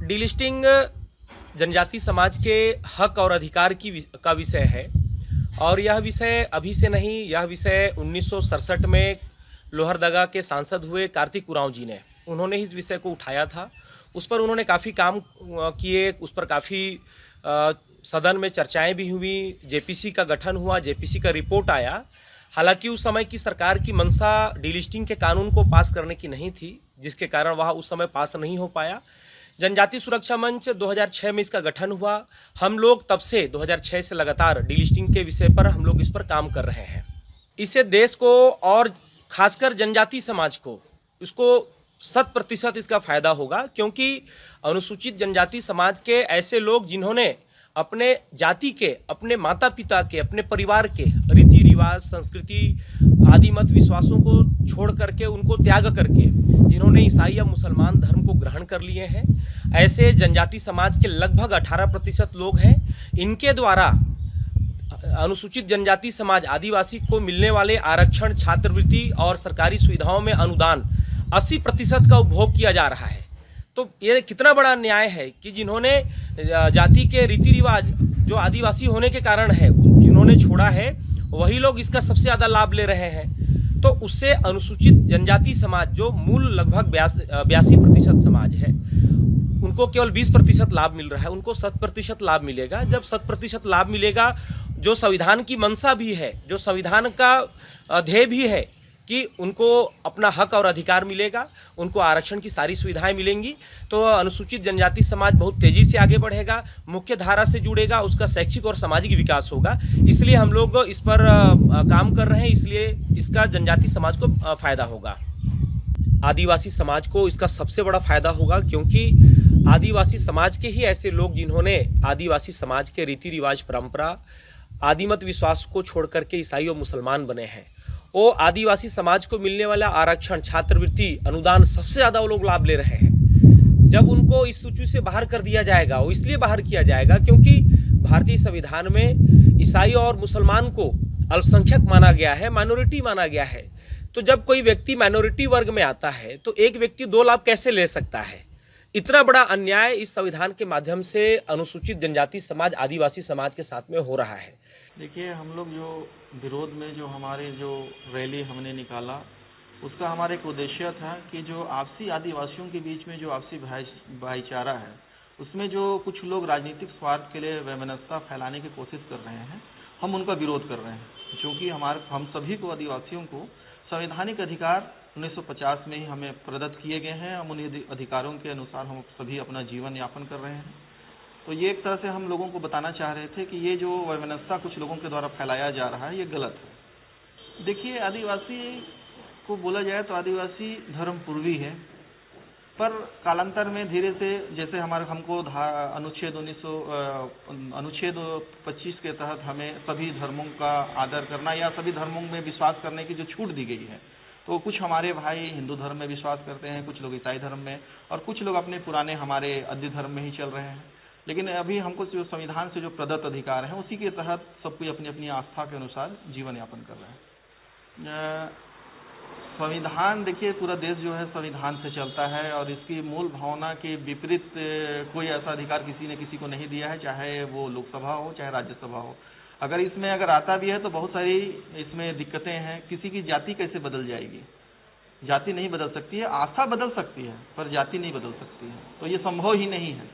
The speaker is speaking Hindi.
डीलिस्टिंग जनजाति समाज के हक और अधिकार का विषय है और यह विषय अभी से नहीं, यह विषय 1967 में लोहरदगा के सांसद हुए कार्तिक उरांव जी ने उन्होंने इस विषय को उठाया था। उस पर उन्होंने काफ़ी काम किए, उस पर काफ़ी सदन में चर्चाएं भी हुई, जेपीसी का गठन हुआ, जेपीसी का रिपोर्ट आया। हालांकि उस समय की सरकार की मंशा डीलिस्टिंग के कानून को पास करने की नहीं थी, जिसके कारण वह उस समय पास नहीं हो पाया। जनजाति सुरक्षा मंच 2006 में इसका गठन हुआ। हम लोग तब से 2006 से लगातार डीलिस्टिंग के विषय पर हम लोग इस पर काम कर रहे हैं। इससे देश को और खासकर जनजाति समाज को इसको 100% इसका फायदा होगा, क्योंकि अनुसूचित जनजाति समाज के ऐसे लोग जिन्होंने अपने जाति के, अपने माता पिता के, अपने परिवार के रीति रिवाज, संस्कृति आदि मत विश्वासों को छोड़ करके, उनको त्याग करके जिन्होंने ईसाई या मुसलमान धर्म को ग्रहण कर लिए हैं, ऐसे जनजाति समाज के लगभग 18% लोग हैं। इनके द्वारा अनुसूचित जनजाति समाज आदिवासी को मिलने वाले आरक्षण, छात्रवृत्ति और सरकारी सुविधाओं में अनुदान 80% का उपभोग किया जा रहा है। तो ये कितना बड़ा न्याय है कि जिन्होंने जाति के रीति रिवाज जो आदिवासी होने के कारण है, जिन्होंने छोड़ा है, वही लोग इसका सबसे ज़्यादा लाभ ले रहे हैं। तो उससे अनुसूचित जनजाति समाज जो मूल लगभग 82% समाज है, उनको केवल 20% लाभ मिल रहा है, उनको 100% लाभ मिलेगा। जब 100% लाभ मिलेगा, जो संविधान की मंशा भी है, जो संविधान का ध्येय भी है कि उनको अपना हक और अधिकार मिलेगा, उनको आरक्षण की सारी सुविधाएं मिलेंगी, तो अनुसूचित जनजाति समाज बहुत तेज़ी से आगे बढ़ेगा, मुख्य धारा से जुड़ेगा, उसका शैक्षिक और सामाजिक विकास होगा। इसलिए हम लोग इस पर काम कर रहे हैं, इसलिए इसका जनजाति समाज को फ़ायदा होगा। आदिवासी समाज को इसका सबसे बड़ा फ़ायदा होगा, क्योंकि आदिवासी समाज के ही ऐसे लोग जिन्होंने आदिवासी समाज के रीति रिवाज, परंपरा, आदिमत विश्वास को छोड़ करके ईसाई और मुसलमान बने हैं, वो आदिवासी समाज को मिलने वाला आरक्षण, छात्रवृत्ति, अनुदान सबसे ज़्यादा वो लोग लाभ ले रहे हैं। जब उनको इस सूची से बाहर कर दिया जाएगा, वो इसलिए बाहर किया जाएगा क्योंकि भारतीय संविधान में ईसाई और मुसलमान को अल्पसंख्यक माना गया है, माइनॉरिटी माना गया है। तो जब कोई व्यक्ति माइनॉरिटी वर्ग में आता है तो एक व्यक्ति 2 लाभ कैसे ले सकता है? इतना बड़ा अन्याय इस संविधान के माध्यम से अनुसूचित जनजाति समाज, आदिवासी समाज के साथ में हो रहा है। देखिए, हम लोग जो विरोध में जो हमारे जो रैली हमने निकाला, उसका हमारा एक उद्देश्य था कि जो आपसी आदिवासियों के बीच में जो आपसी भाईचारा है, उसमें जो कुछ लोग राजनीतिक स्वार्थ के लिए वैमनस्यता फैलाने की कोशिश कर रहे हैं, हम उनका विरोध कर रहे हैं। जो कि हम सभी को, आदिवासियों को संवैधानिक अधिकार 1950 में ही हमें प्रदत्त किए गए हैं। हम उन्हीं अधिकारों के अनुसार हम सभी अपना जीवन यापन कर रहे हैं। तो ये एक तरह से हम लोगों को बताना चाह रहे थे कि ये जो वैमनस्यता कुछ लोगों के द्वारा फैलाया जा रहा है, ये गलत है। देखिए, आदिवासी को बोला जाए तो आदिवासी धर्म पूर्वी है, पर कालांतर में धीरे से, जैसे हमको अनुच्छेद 25 के तहत हमें सभी धर्मों का आदर करना या सभी धर्मों में विश्वास करने की जो छूट दी गई है, तो कुछ हमारे भाई हिंदू धर्म में विश्वास करते हैं, कुछ लोग ईसाई धर्म में, और कुछ लोग अपने पुराने हमारे आद्य धर्म में ही चल रहे हैं। लेकिन अभी हमको जो संविधान से जो प्रदत्त अधिकार हैं, उसी के तहत सब कोई अपनी अपनी आस्था के अनुसार जीवन यापन कर रहे हैं। संविधान, देखिए, पूरा देश जो है संविधान से चलता है और इसकी मूल भावना के विपरीत कोई ऐसा अधिकार किसी ने किसी को नहीं दिया है, चाहे वो लोकसभा हो चाहे राज्यसभा हो। अगर आता भी है तो बहुत सारी इसमें दिक्कतें हैं। किसी की जाति कैसे बदल जाएगी? जाति नहीं बदल सकती है, आस्था बदल सकती है, पर जाति नहीं बदल सकती है। तो ये संभव ही नहीं है।